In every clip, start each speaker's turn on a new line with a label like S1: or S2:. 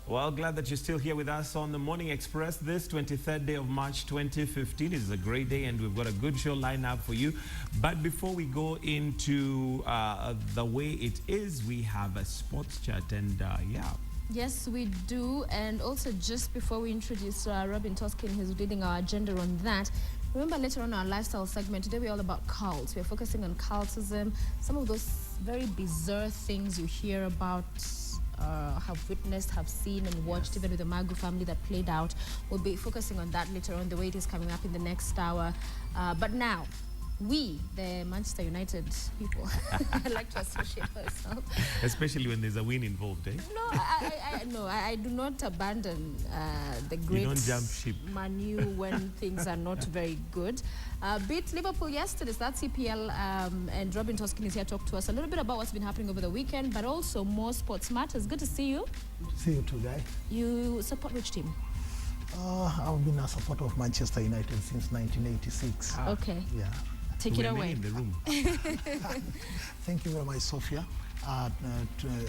S1: Well, glad that you're still here with us on the Morning Express. This 23rd day of March 2015 is a great day, and we've got a good show lined up for you. But before we go into the way it is, we have a sports chat, and yeah.
S2: Yes, we do. And also, just before we introduce Robin Toskin, who's leading our agenda on that, remember later on our lifestyle segment, today we're all about cults. We're focusing on cultism, some of those very bizarre things you hear about, have witnessed, have seen and watched, even with the Magu family that played out. We'll be focusing on that later on, the way it is coming up in the next hour. But now, we, the Manchester United people, I like to associate ourselves.
S1: Especially when there's a win involved, eh?
S2: No, I do not abandon the great
S1: You don't jump ship.
S2: Man U when things are not very good. Beat Liverpool yesterday, so that's EPL, and Robin Toskin is here to talk to us a little bit about what's been happening over the weekend, but also more sports matters. Good to see you.
S3: Good to see you too, Guy.
S2: You support which team?
S3: I've been a supporter of Manchester United since 1986.
S2: Okay.
S3: Yeah.
S2: Take it away.
S1: In the room.
S3: Thank you very much, Sophia.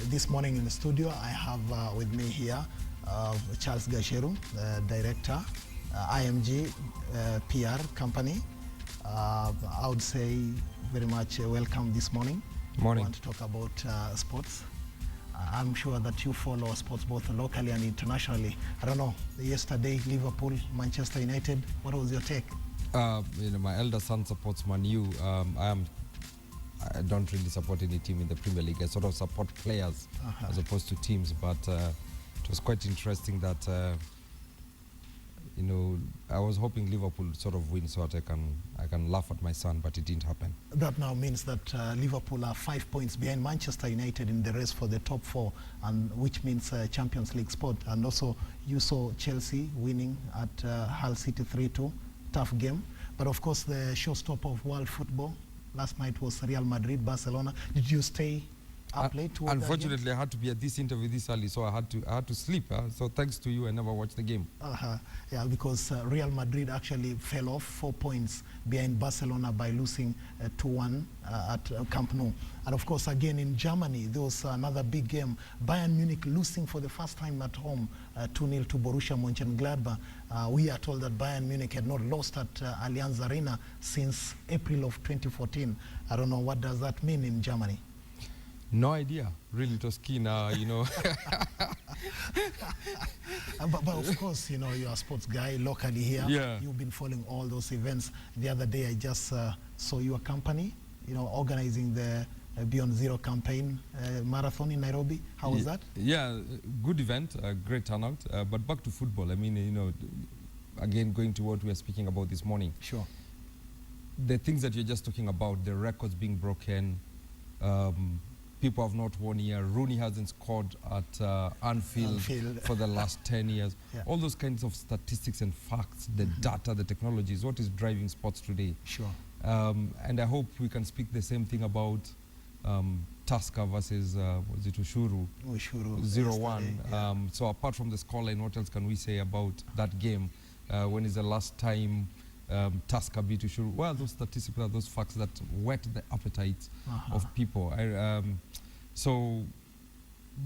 S3: This morning in the studio, I have with me here Charles Gasheru, director, IMG PR company. I would say very much welcome this morning.
S4: Morning.
S3: I want to talk about sports. I'm sure that you follow sports both locally and internationally. I don't know, yesterday, Liverpool, Manchester United, what was your take?
S4: My elder son supports Man U. I don't really support any team in the Premier League. I sort of support players as opposed to teams. But it was quite interesting that I was hoping Liverpool sort of win so that I can laugh at my son, but it didn't happen.
S3: That now means that Liverpool are 5 points behind Manchester United in the race for the top four, and which means Champions League spot. And also, you saw Chelsea winning at Hull City 3-2. Tough game, but of course the showstopper of world football last night was Real Madrid, Barcelona. Did you stay up late?
S4: Unfortunately, I had to be at this interview this early, so I had to sleep. So thanks to you, I never watched the game.
S3: Yeah, because Real Madrid actually fell off 4 points behind Barcelona by losing 2-1 at Camp Nou. And of course, again in Germany, there was another big game. Bayern Munich losing for the first time at home 2-0 to Borussia Mönchengladbach. We are told that Bayern Munich had not lost at Allianz Arena since April of 2014. I don't know, what does that mean in Germany?
S4: No idea. Really, it was keen,
S3: But of course, you're a sports guy locally here.
S4: Yeah.
S3: You've been following all those events. The other day, I just saw your company, organizing the Beyond Zero campaign marathon in Nairobi. How was that?
S4: Yeah, good event, great turnout. But back to football. I mean, again, going to what we were speaking about this morning.
S3: Sure.
S4: The things that you're just talking about, the records being broken, people have not won here. Rooney hasn't scored at Anfield for the last 10 years.
S3: Yeah.
S4: All those kinds of statistics and facts, the data, the technology is what is driving sports today.
S3: Sure.
S4: And I hope we can speak the same thing about Tusker versus was it Ushuru? 0-1.
S3: Yeah.
S4: So apart from the scoreline, what else can we say about that game? When is the last time Tusker beat Ushuru? Well, those statistics are those facts that whet the appetite of people. So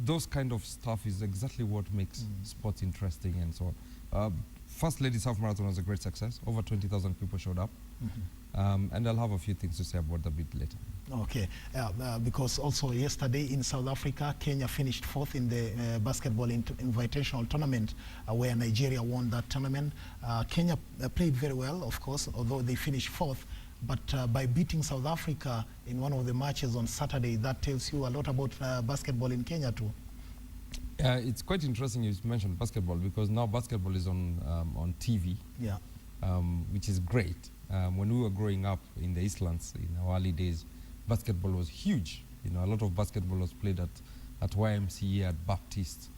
S4: those kind of stuff is exactly what makes sports interesting and so on. First Ladies Half Marathon was a great success. Over 20,000 people showed up. And I'll have a few things to say about that a bit later.
S3: Okay, because also yesterday in South Africa, Kenya finished 4th in the basketball invitational tournament, where Nigeria won that tournament. Kenya played very well, of course, although they finished 4th. But by beating South Africa in one of the matches on Saturday, that tells you a lot about basketball in Kenya too.
S4: It's quite interesting you mentioned basketball, because now basketball is on TV,
S3: yeah,
S4: which is great. When we were growing up in the Eastlands in our early days, basketball was huge. A lot of basketball was played at YMCA, at Baptist.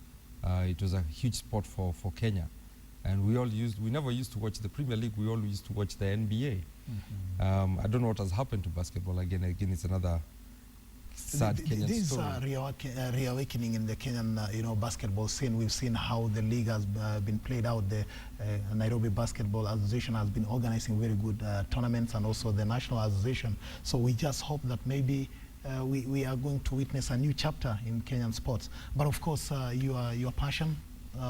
S4: It was a huge sport for Kenya. And we never used to watch the Premier League, we always used to watch the NBA. I don't know what has happened to basketball. Again, it's another sad Kenyan
S3: this
S4: story.
S3: This is reawakening in the Kenyan, basketball scene. We've seen how the league has been played out. The Nairobi Basketball Association has been organizing very good tournaments, and also the National Association. So we just hope that maybe we are going to witness a new chapter in Kenyan sports. But of course, your passion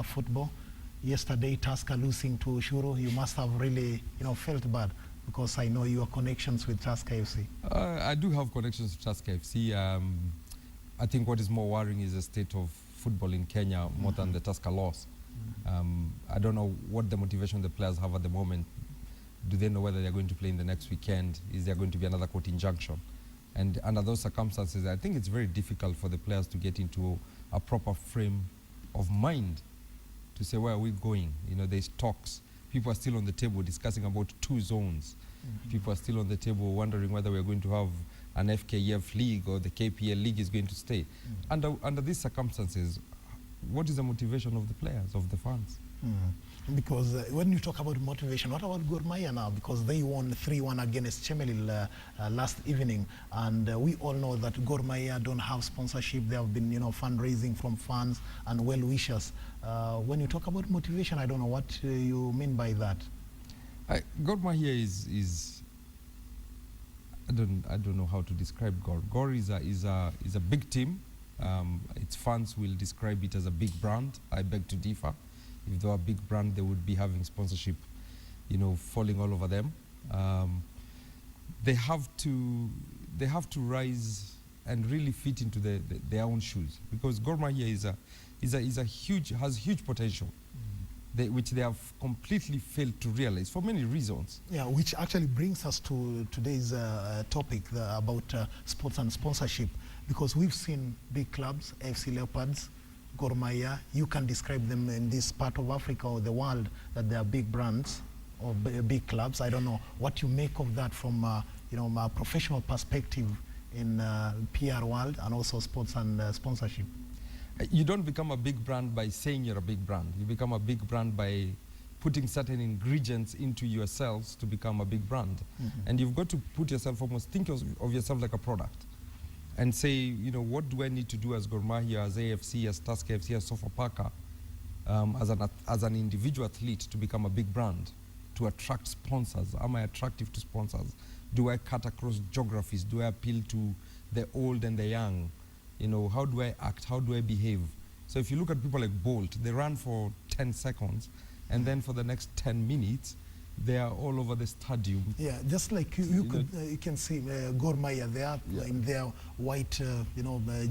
S3: football. Yesterday, Tusker losing to Ushuru, you must have really, felt bad, because I know your connections with Tusker FC.
S4: I do have connections to Tusker FC. I think what is more worrying is the state of football in Kenya more than the Tusker loss. I don't know what the motivation the players have at the moment. Do they know whether they're going to play in the next weekend? Is there going to be another court injunction? And under those circumstances, I think it's very difficult for the players to get into a proper frame of mind to say, where are we going? There's talks. People are still on the table discussing about 2 zones. People are still on the table wondering whether we're going to have an FKF league or the KPL league is going to stay. Under these circumstances, what is the motivation of the players, of the fans?
S3: Because when you talk about motivation, what about Gor Mahia now? Because they won 3-1 against Chemelil last evening, and we all know that Gor Mahia don't have sponsorship. They have been, fundraising from fans and well-wishers. When you talk about motivation, I don't know what you mean by that.
S4: Gor Mahia is I don't know how to describe Gor. Gor is a big team. Its fans will describe it as a big brand. I beg to differ. If they were a big brand, they would be having sponsorship, falling all over them. They have to rise and really fit into their own shoes, because Gor Mahia has huge potential, which they have completely failed to realize for many reasons.
S3: Yeah, which actually brings us to today's topic about sports and sponsorship, because we've seen big clubs, AFC Leopards, Gor Mahia. You can describe them in this part of Africa or the world that they are big brands or big clubs. I don't know what you make of that from a professional perspective in PR world and also sports and sponsorship.
S4: You don't become a big brand by saying you're a big brand. You become a big brand by putting certain ingredients into yourselves to become a big brand. And you've got to put yourself, almost think of yourself like a product, and say, what do I need to do as Gor Mahia, as AFC, as Tusker FC, as Sofapaka, as an individual athlete to become a big brand, to attract sponsors? Am I attractive to sponsors? Do I cut across geographies? Do I appeal to the old and the young? How do I act? How do I behave? So if you look at people like Bolt, they run for 10 seconds, and then for the next 10 minutes, they are all over the stadium. Yeah,
S3: just like you can see Gor Mahia there in their white,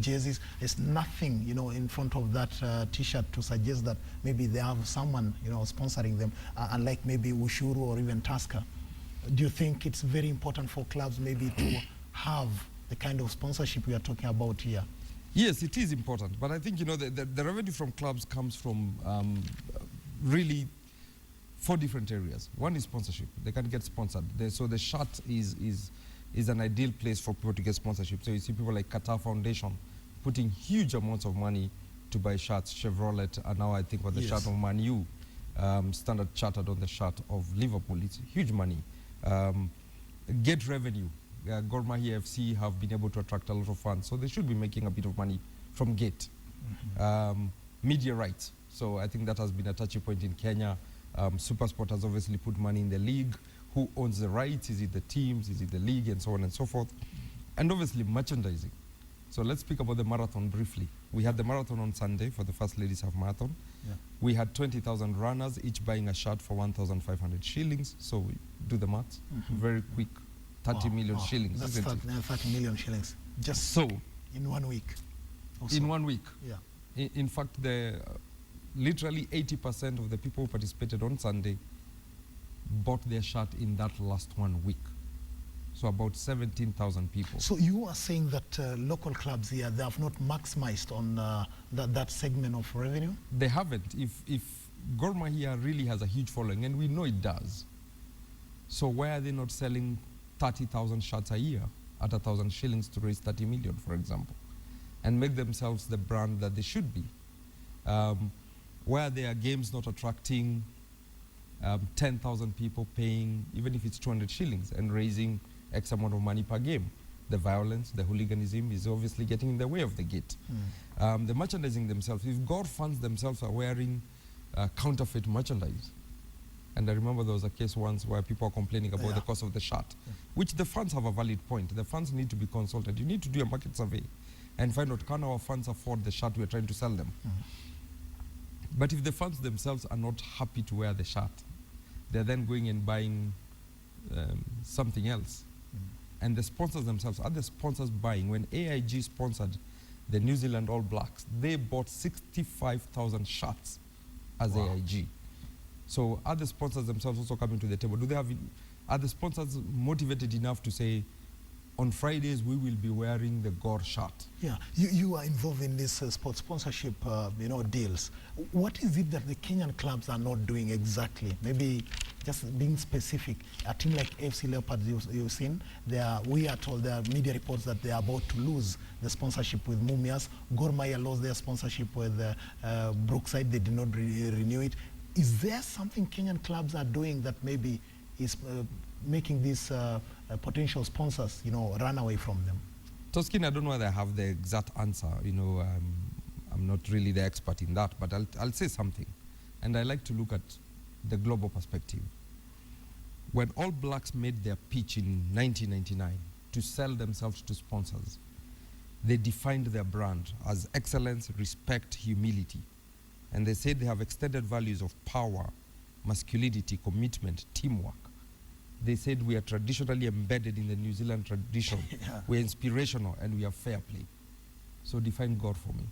S3: jerseys. There's nothing, in front of that T-shirt to suggest that maybe they have someone, sponsoring them, unlike maybe Ushuru or even Tusker. Do you think it's very important for clubs maybe to have the kind of sponsorship we are talking about here?
S4: Yes, it is important, but I think the revenue from clubs comes from really 4 different areas. One is sponsorship. They can get sponsored. So the shirt is an ideal place for people to get sponsorship. So you see people like Qatar Foundation putting huge amounts of money to buy shirts. Chevrolet, and now I think on the shirt of Man U, Standard Chartered on the shirt of Liverpool. It's huge money. Get revenue. Gor Mahia FC have been able to attract a lot of fans, so they should be making a bit of money from Gate. Media rights. So I think that has been a touchy point in Kenya. Supersport has obviously put money in the league. Who owns the rights? Is it the teams? Is it the league? And so on and so forth. And obviously merchandising. So let's speak about the marathon briefly. We had the marathon on Sunday for the First Ladies Half Marathon. Yeah. We had 20,000 runners, each buying a shirt for 1,500 shillings. So we do the maths. Very quick. 30 million shillings.
S3: That's 30 million shillings. Just
S4: so
S3: in 1 week. Also.
S4: In 1 week.
S3: Yeah.
S4: In fact, literally 80% of the people who participated on Sunday bought their shirt in that last 1 week. So about 17,000 people.
S3: So you are saying that local clubs here, they have not maximized on that segment of revenue?
S4: They haven't. If Gor Mahia really has a huge following, and we know it does, so why are they not selling 30,000 shirts a year at 1,000 shillings to raise 30 million, for example, and make themselves the brand that they should be? Where there are games not attracting 10,000 people paying, even if it's 200 shillings, and raising X amount of money per game. The violence, the hooliganism is obviously getting in the way of the Gate. The merchandising themselves, if Gor fans themselves are wearing counterfeit merchandise, and I remember there was a case once where people are complaining about the cost of the shirt, which the fans have a valid point. The fans need to be consulted. You need to do a market survey and find out, can our fans afford the shirt we're trying to sell them? But if the fans themselves are not happy to wear the shirt, they're then going and buying something else. And the sponsors themselves, are the sponsors buying? When AIG sponsored the New Zealand All Blacks, they bought 65,000 shirts as AIG. So are the sponsors themselves also coming to the table? Are the sponsors motivated enough to say, on Fridays we will be wearing the Gore shirt?
S3: Yeah, you are involved in this sports sponsorship, deals. What is it that the Kenyan clubs are not doing exactly? Maybe just being specific. A team like FC Leopards, you've seen, we are told, there are media reports that they are about to lose the sponsorship with Mumias. Gor Mahia lost their sponsorship with Brookside. They did not renew it. Is there something Kenyan clubs are doing that maybe is making these potential sponsors, run away from them?
S4: Toskin, I don't know whether I have the exact answer. I'm not really the expert in that, but I'll say something. And I like to look at the global perspective. When All Blacks made their pitch in 1999 to sell themselves to sponsors, they defined their brand as excellence, respect, humility. And they said they have extended values of power, masculinity, commitment, teamwork. They said we are traditionally embedded in the New Zealand tradition.
S3: Yeah.
S4: We're inspirational and we are fair play. So define God for me.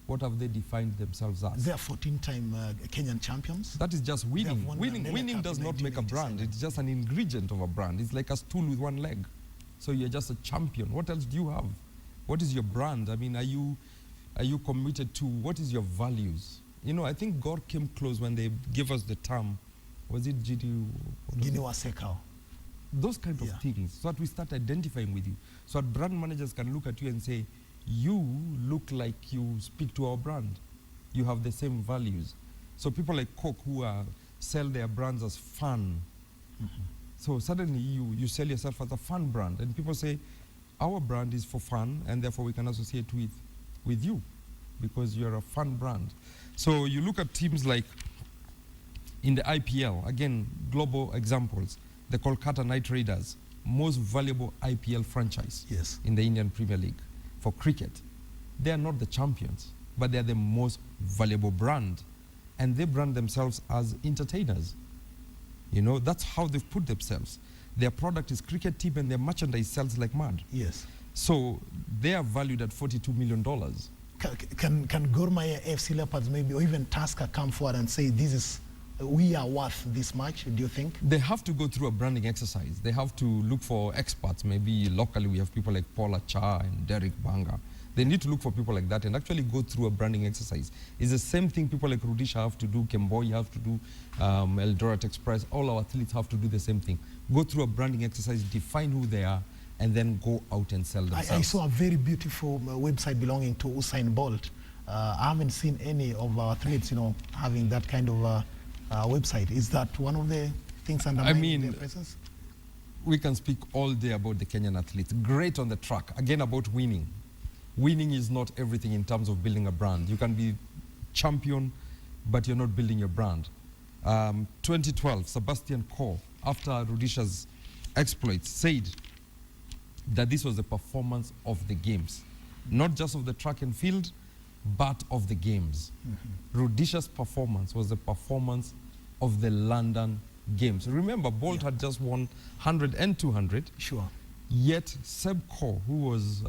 S4: What have they defined themselves as?
S3: They are 14-time Kenyan champions.
S4: That is just winning.
S3: Winning
S4: Winning does not make a brand. It's just an ingredient of a brand. It's like a stool with one leg. So you're just a champion. What else do you have? What is your brand? I mean, are you committed to, what is your values? I think God came close when they gave us the term, was it Gini
S3: Wasekao?
S4: Those kind of things, so that we start identifying with you. So that brand managers can look at you and say, you look like you speak to our brand. You have the same values. So people like Coke who sell their brands as fun. So suddenly you sell yourself as a fun brand. And people say, our brand is for fun, and therefore we can associate with you because you're a fun brand. So you look at teams like in the IPL, again, global examples, the Kolkata Knight Raiders, most valuable IPL franchise in the Indian Premier League for cricket. They are not the champions, but they are the most valuable brand. And they brand themselves as entertainers. That's how they've put themselves. Their product is cricket team and their merchandise sells like mad.
S3: Yes.
S4: So they are valued at $42 million.
S3: Can Gor Mahia, FC Leopards maybe, or even Tusker come forward and say, we are worth this much, do you think?
S4: They have to go through a branding exercise. They have to look for experts. Maybe locally we have people like Paula Cha and Derek Banga. They need to look for people like that and actually go through a branding exercise. It's the same thing people like Rudisha have to do, Kemboi have to do, Eldoret Express. All our athletes have to do the same thing. Go through a branding exercise, define who they are, and then go out and sell themselves.
S3: I saw a very beautiful website belonging to Usain Bolt. I haven't seen any of our athletes, having that kind of website. Is that one of the things undermining their presence?
S4: We can speak all day about the Kenyan athletes. Great on the track. Again, about winning. Winning is not everything in terms of building a brand. You can be champion, but you're not building your brand. 2012, Sebastian Coe, after Rudisha's exploits, said that this was the performance of the games. Not just of the track and field, but of the games. Rudisha's performance was the performance of the London Games. Remember, Bolt had just won 100 and 200.
S3: Sure.
S4: Yet Seb Coe, who was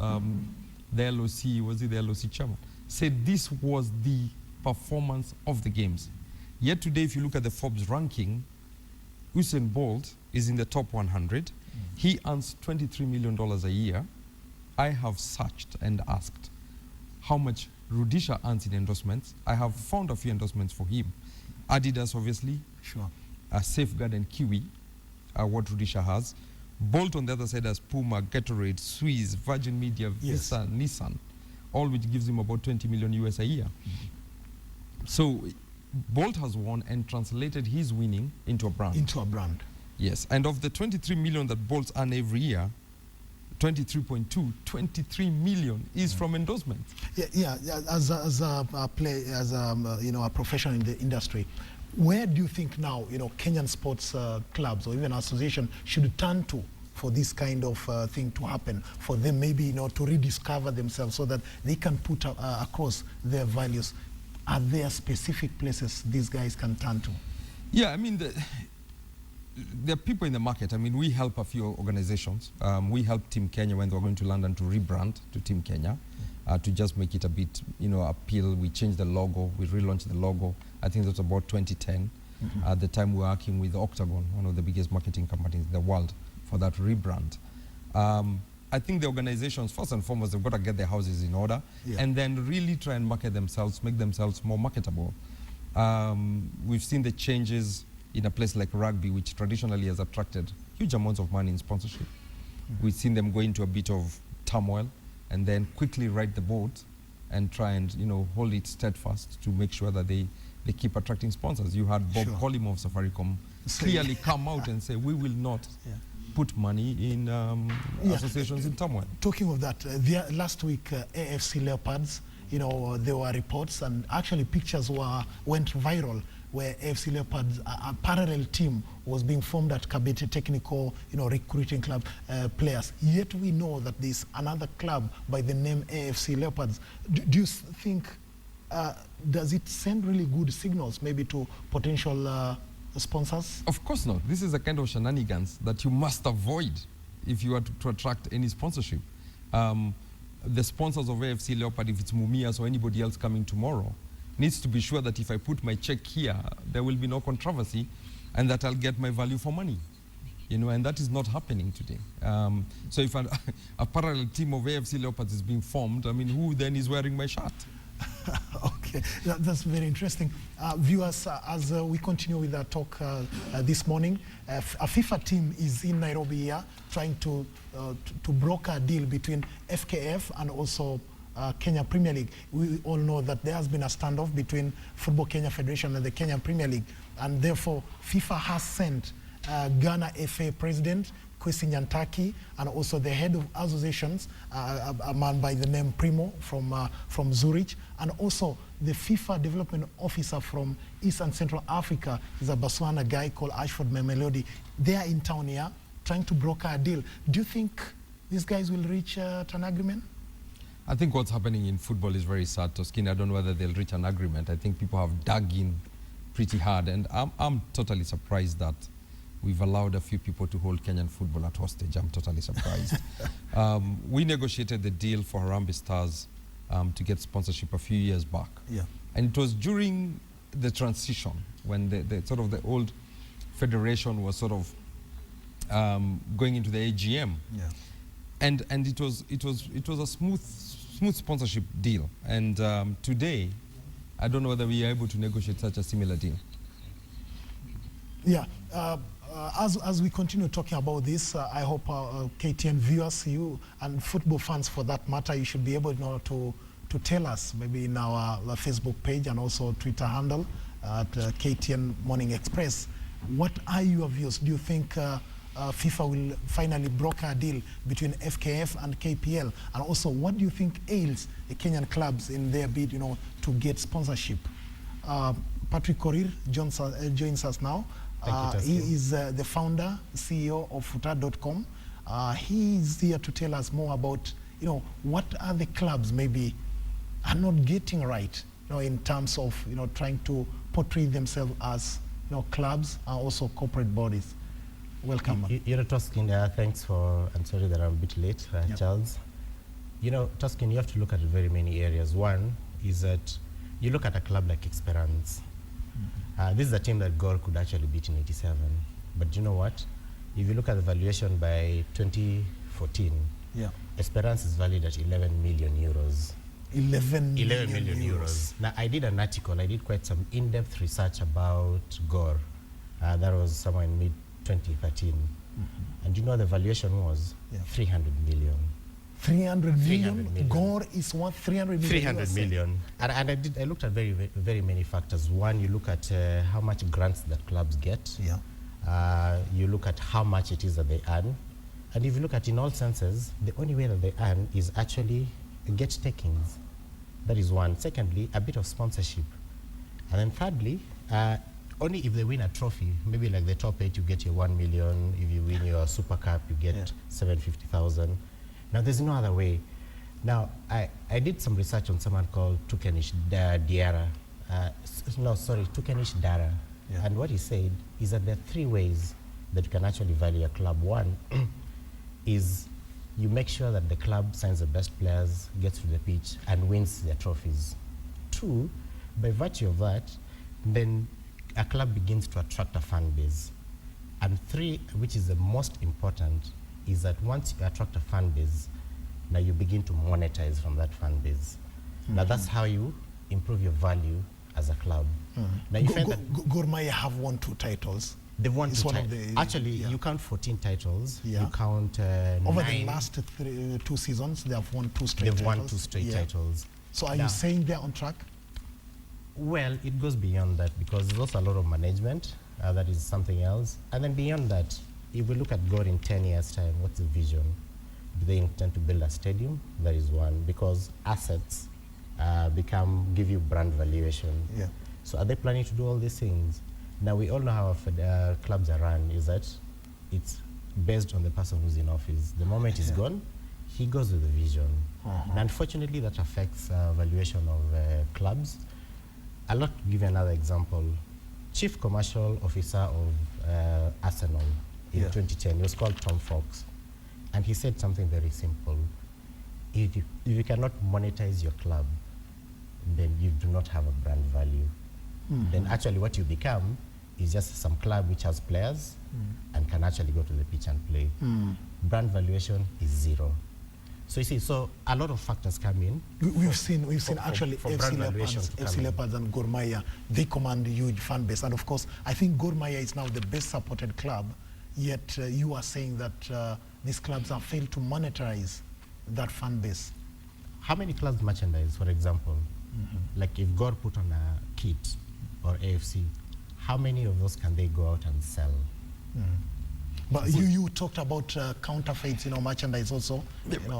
S4: the LOC chairman, said this was the performance of the games. Yet today, if you look at the Forbes ranking, Usain Bolt is in the top 100. He earns $23 million a year. I have searched and asked how much Rudisha earns in endorsements. I have found a few endorsements for him. Adidas, obviously.
S3: Sure.
S4: Safeguard and Kiwi, what Rudisha has. Bolt on the other side has Puma, Gatorade, Suisse, Virgin Media, Visa, Nissan, all which gives him about 20 million US a year. So Bolt has won and translated his winning into a brand.
S3: Into a brand.
S4: Yes, and of the 23 million that Bolts earn every year, 23.2, 23 million is from endorsements.
S3: Yeah. As a professional in the industry, where do you think now, Kenyan sports clubs or even association should turn to for this kind of thing to happen, for them maybe, to rediscover themselves so that they can put across their values? are there specific places these guys can turn to?
S4: Yeah, I mean, there are people in the market. I mean, we help a few organizations. We help Team Kenya when they were going to London to rebrand to Team Kenya, to just make it a bit, appeal. We changed the logo. We relaunched the logo. I think that was about 2010. At the time, we were working with Octagon, one of the biggest marketing companies in the world, for that rebrand. I think the organizations, first and foremost, they've got to get their houses in order, and then really try and market themselves, make themselves more marketable. We've seen the changes in a place like rugby, which traditionally has attracted huge amounts of money in sponsorship. We've seen them go into a bit of turmoil and then quickly right the boat and try and hold it steadfast to make sure that they keep attracting sponsors. You had Bob Collymore of Safaricom clearly come out and say, we will not put money in associations in turmoil.
S3: Talking of that, last week, AFC Leopards, there were reports and actually pictures went viral where AFC Leopards, a parallel team was being formed at Kabete Technical, recruiting club players. Yet we know that there's another club by the name AFC Leopards. Do you think, does it send really good signals maybe to potential sponsors?
S4: Of course not. This is the kind of shenanigans that you must avoid if you are to attract any sponsorship. The sponsors of AFC Leopard, if it's Mumias or anybody else coming tomorrow, needs to be sure that if I put my check here, there will be no controversy and that I'll get my value for money. And that is not happening today. So if a parallel team of AFC Leopards is being formed, I mean, who then is wearing my shirt?
S3: Okay, that's very interesting. Viewers, as we continue with our talk this morning, a FIFA team is in Nairobi here trying to broker a deal between FKF and also Kenya Premier League. We all know that there has been a standoff between Football Kenya Federation and the Kenya Premier League, and therefore FIFA has sent Ghana FA President Kwesi Nyantaki and also the head of associations, a man by the name Primo from Zurich, and also the FIFA development officer from East and Central Africa is a Botswana guy called Ashford Memelodi. They are in town here trying to broker a deal. Do you think these guys will reach an agreement?
S4: I think what's happening in football is very sad, Toskin. I don't know whether they'll reach an agreement. I think people have dug in pretty hard, and I'm totally surprised that we've allowed a few people to hold Kenyan football at hostage. I'm totally surprised. We negotiated the deal for Harambee Stars to get sponsorship a few years back.
S3: Yeah.
S4: And it was during the transition when the sort of the old federation was sort of going into the AGM.
S3: Yeah.
S4: And it was a smooth sponsorship deal. And today, I don't know whether we are able to negotiate such a similar deal.
S3: Yeah. As we continue talking about this, I hope KTN viewers, you and football fans for that matter, you should be able to tell us maybe in our Facebook page and also Twitter handle at KTN Morning Express. What are your views? Do you think FIFA will finally broker a deal between FKF and KPL? And also, what do you think ails the Kenyan clubs in their bid, to get sponsorship? Patrick Korir joins us now. He is the founder, CEO of Futa.com. He is here to tell us more about, what are the clubs maybe are not getting right, in terms of, trying to portray themselves as, clubs and also corporate bodies. Welcome.
S5: Toskin, thanks for, I'm sorry that I'm a bit late, Charles. Toskin, you have to look at very many areas. One is that you look at a club like Esperance. This is a team that Gor could actually beat in '87. But you know what? If you look at the valuation by 2014, Esperance is valued at 11 million euros. 11 million euros. Now, I did an article. I did quite some in-depth research about Gor. That was somewhere in mid-2013. And you know the valuation was 300 million.
S3: 300 million? Gor is what? 300 million?
S5: 300 million. And I looked at very, very many factors. One, you look at how much grants that clubs get. You look at how much it is that they earn. And if you look at in all senses, the only way that they earn is actually get takings. That is one. Secondly, a bit of sponsorship. And then thirdly, only if they win a trophy, maybe like the top 8, you get your 1 million. If you win your Super Cup, you get 750,000. Now, there's no other way. Now, I did some research on someone called Tukenish Diarra. no, sorry, Tukenish Dara.
S3: Yeah.
S5: And what he said is that there are 3 ways that you can actually value a club. One is you make sure that the club signs the best players, gets to the pitch, and wins their trophies. 2, by virtue of that, then a club begins to attract a fan base. And 3, which is the most important, is that once you attract a fan base, now you begin to monetize from that fan base. Now that's how you improve your value as a club. Now you find that
S3: Gor Mahia have won 2 titles.
S5: they've won
S3: It's
S5: 2
S3: one of
S5: titles.
S3: the-
S5: Actually,
S3: yeah.
S5: you count 14 titles.
S3: Yeah.
S5: You count
S3: Over
S5: 9.
S3: the last 2 seasons, they have won 2 straight
S5: They've
S3: titles.
S5: won 2 straight
S3: Yeah.
S5: titles.
S3: So are
S5: Now-
S3: you saying they're on track?
S5: Well, it goes beyond that because there's also a lot of management. That is something else. And then beyond that, if we look at God in 10 years' time, what's the vision? Do they intend to build a stadium? That is one, because assets give you brand valuation.
S3: Yeah.
S5: So are they planning to do all these things? Now, we all know how clubs are run, is that it's based on the person who's in office. The moment he's gone, he goes with the vision. And unfortunately, that affects valuation of clubs. I'll not give you another example. Chief Commercial Officer of Arsenal in
S3: Yeah.
S5: 2010, he was called Tom Fox. And he said something very simple. If you cannot monetize your club, then you do not have a brand value. Then actually what you become is just some club which has players and can actually go to the pitch and play. Brand valuation is 0. So you see, so a lot of factors come in.
S3: We've seen actually
S5: for
S3: FC
S5: brand valuation
S3: Leopards,
S5: to come
S3: FC
S5: in.
S3: Leopards and Gor Mahia, they command a huge fan base. And of course, I think Gor Mahia is now the best supported club, yet you are saying that these clubs have failed to monetize that fan base.
S5: How many clubs merchandise, for example? Like if God put on a kit or AFC, how many of those can they go out and sell?
S3: But you talked about counterfeits, merchandise also.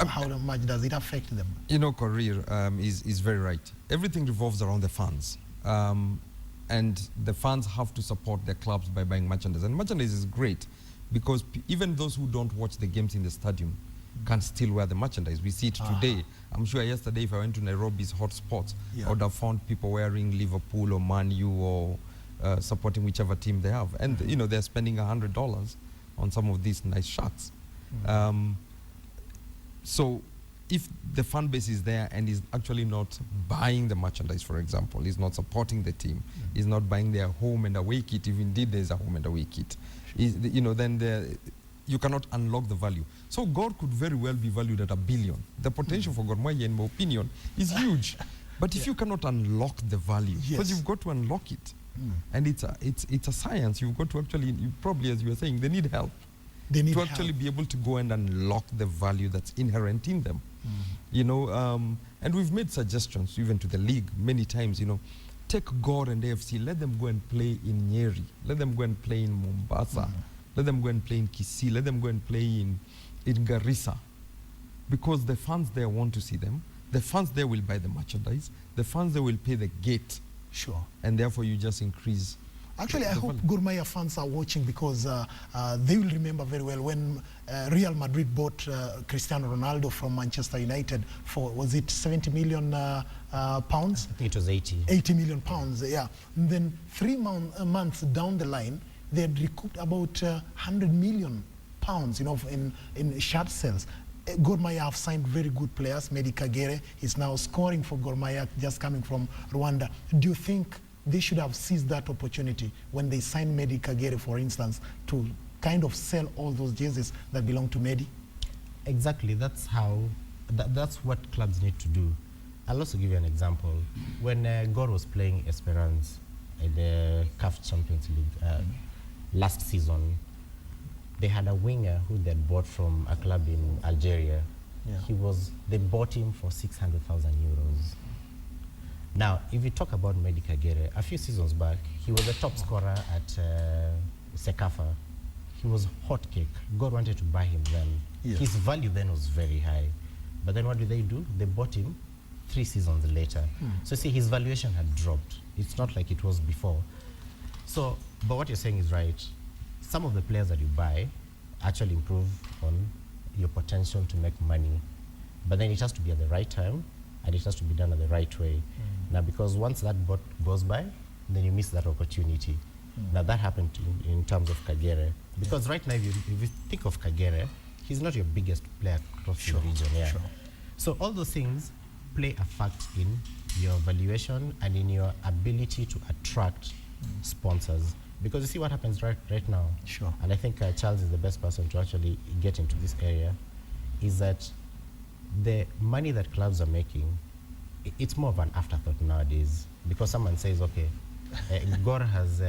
S3: How much does it affect them?
S4: Korir is very right. Everything revolves around the fans. And the fans have to support their clubs by buying merchandise. And merchandise is great because even those who don't watch the games in the stadium can still wear the merchandise. We see it today. I'm sure yesterday if I went to Nairobi's hotspots, I would have found people wearing Liverpool or Man U or supporting whichever team they have. And, they're spending $100 on some of these nice shirts. So if the fan base is there and is actually not buying the merchandise, for example, is not supporting the team, is not buying their home and away kit, if indeed there's a home and away kit, then you cannot unlock the value. So God could very well be valued at $1 billion. The potential for Gor Mahia, in my opinion, is huge. But if you cannot unlock the value, because you've got to unlock it, and it's a science. You've got to actually, probably as you were saying, they need help.
S3: They need
S4: to
S3: help.
S4: actually be able to go and unlock the value that's inherent in them. And we've made suggestions even to the league many times, take Gor and AFC, let them go and play in Nyeri, let them go and play in Mombasa, let them go and play in Kisii, let them go and play in Garissa, because the fans there want to see them. The fans there will buy the merchandise. The fans there will pay the gate.
S3: Sure.
S4: And therefore you just increase.
S3: Actually, I hope Gor Mahia fans are watching because they will remember very well when Real Madrid bought Cristiano Ronaldo from Manchester United for, was it 70 million pounds?
S5: I think it was 80.
S3: 80 million pounds, yeah. And then 3 months down the line, they had recouped about 100 million pounds, in shirt sales. Gor Mahia have signed very good players. Mehdi Kagere is now scoring for Gor Mahia, just coming from Rwanda. Do you think they should have seized that opportunity when they signed Mehdi Kagere, for instance, to kind of sell all those jerseys that belong to Mehdi?
S5: Exactly. That's what clubs need to do. I'll also give you an example. When Gor was playing Esperance in the CAF Champions League last season, they had a winger who they had bought from a club in Algeria.
S3: Yeah.
S5: They bought him for 600,000 euros. Now, if you talk about Mehdi Kagere, a few seasons back, he was the top scorer at Sekafa. He was hot cake. God wanted to buy him then.
S3: Yeah.
S5: His value then was very high. But then what did they do? They bought him 3 seasons later. So see, his valuation had dropped. It's not like it was before. So, but what you're saying is right. Some of the players that you buy actually improve on your potential to make money. But then it has to be at the right time and it has to be done in the right way. Now, because once that boat goes by, then you miss that opportunity. Now, that happened in terms of Kagere. Because right now, if you think of Kagere, he's not your biggest player across the region. Yeah. So all those things play a fact in your valuation and in your ability to attract sponsors. Because you see what happens right now, and I think Charles is the best person to actually get into this area, is that the money that clubs are making, it's more of an afterthought nowadays. Because someone says, okay, Gor has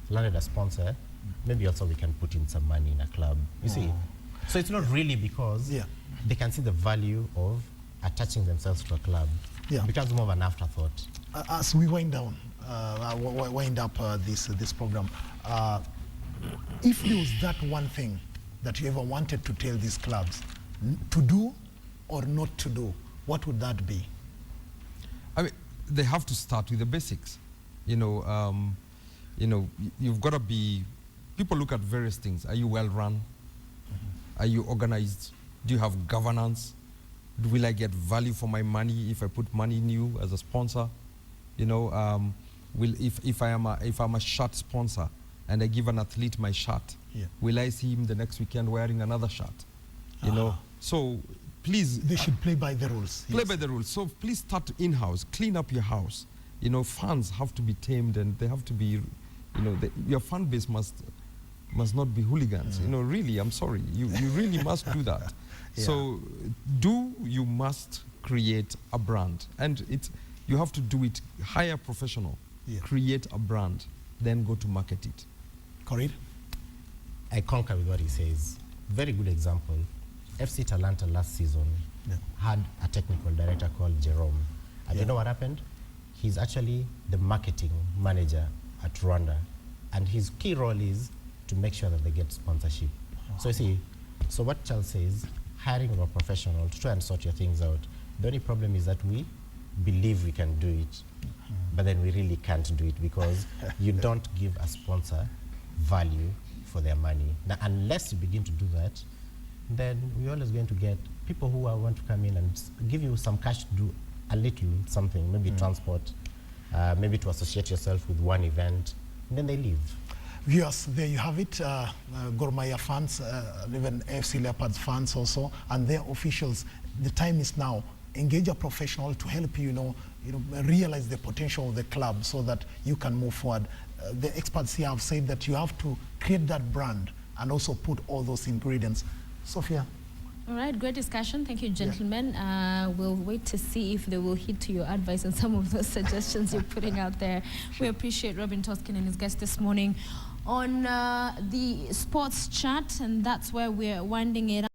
S5: landed a sponsor, maybe also we can put in some money in a club. You see? So it's not really because they can see the value of attaching themselves to a club. It becomes more of an afterthought.
S3: As we wind down, wind up this program, if there was that one thing that you ever wanted to tell these clubs to do or not to do, what would that be?
S4: I mean, they have to start with the basics. You've got to be. People look at various things. Are you well run? Are you organized? Do you have governance? Will I get value for my money if I put money in you as a sponsor? If I'm a shirt sponsor and I give an athlete my shirt, will I see him the next weekend wearing another shirt? So please.
S3: They should play by the rules.
S4: Play by the rules. So please start in-house. Clean up your house. Fans have to be tamed, and they have to be. Your fan base must not be hooligans. Really, I'm sorry. You really must do that. So you must create a brand, and you have to do it, hire a professional, create a brand, then go to market it.
S3: Correct?
S5: I concur with what he says. Very good example. FC Talanta last season had a technical director called Jerome. And you know what happened? He's actually the marketing manager at Rwanda. And his key role is to make sure that they get sponsorship. So you see, so what Charles says, hiring a professional to try and sort your things out. The only problem is that we believe we can do it, but then we really can't do it because you don't give a sponsor value for their money. Now, unless you begin to do that, then we're always going to get people who want to come in and give you some cash to do a little something, maybe transport, maybe to associate yourself with one event, and then they leave.
S3: Viewers, there you have it. Gor Mahia fans, even FC Leopards fans also, and their officials. The time is now. Engage a professional to help you, realize the potential of the club so that you can move forward. The experts here have said that you have to create that brand and also put all those ingredients. Sophia.
S2: All right, great discussion. Thank you, gentlemen. We'll wait to see if they will heed to your advice and some of those suggestions you're putting out there. We appreciate Robin Toskin and his guest this morning on the sports chat, and that's where we're winding it up.